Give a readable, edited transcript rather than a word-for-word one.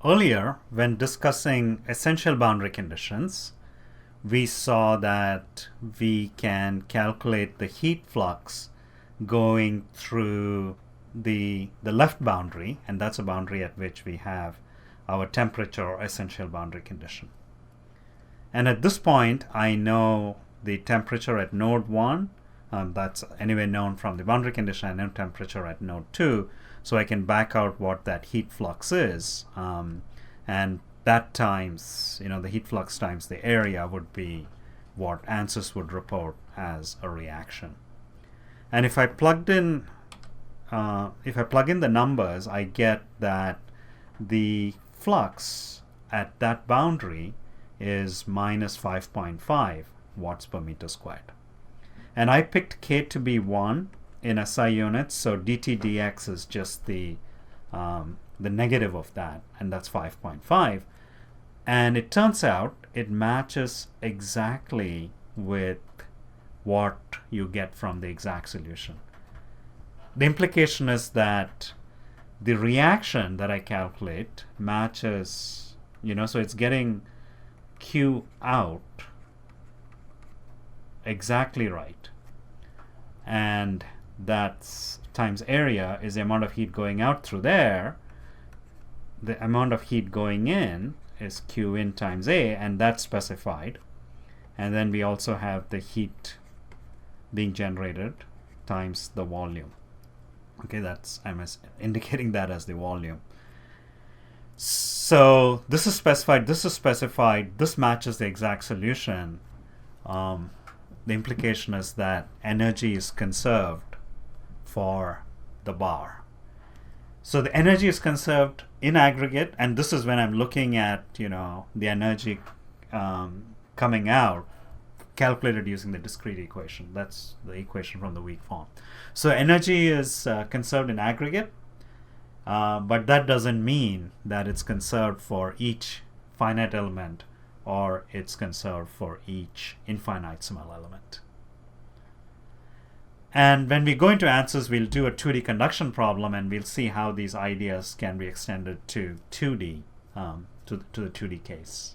Earlier, when discussing essential boundary conditions, we saw that we can calculate the heat flux going through the left boundary, and that's a boundary at which we have our temperature or essential boundary condition. And at this point, I know the temperature at node 1. That's anyway known from the boundary condition. I know temperature at node 2. So I can back out what that heat flux is. And that times, the heat flux times the area would be what ANSYS would report as a reaction. And if I plug in the numbers, I get that the flux at that boundary is minus 5.5 watts per meter squared. And I picked K to be 1 in SI units, so dt dx is just the negative of that, and that's 5.5. And it turns out it matches exactly with what you get from the exact solution. The implication is that the reaction that I calculate matches, so it's getting Q out exactly right. And that's times area is the amount of heat going out through there. The amount of heat going in is Q in times A, and that's specified. And then we also have the heat being generated times the volume. Okay, I'm indicating that as the volume. So this is specified, this matches the exact solution. The implication is that energy is conserved for the bar. So the energy is conserved in aggregate, and this is when I'm looking at the energy coming out calculated using the discrete equation. That's the equation from the weak form. So energy is conserved in aggregate, but that doesn't mean that it's conserved for each finite element or it's conserved for each infinitesimal element. And when we go into ANSYS, we'll do a 2D conduction problem, and we'll see how these ideas can be extended to 2D, to the 2D case.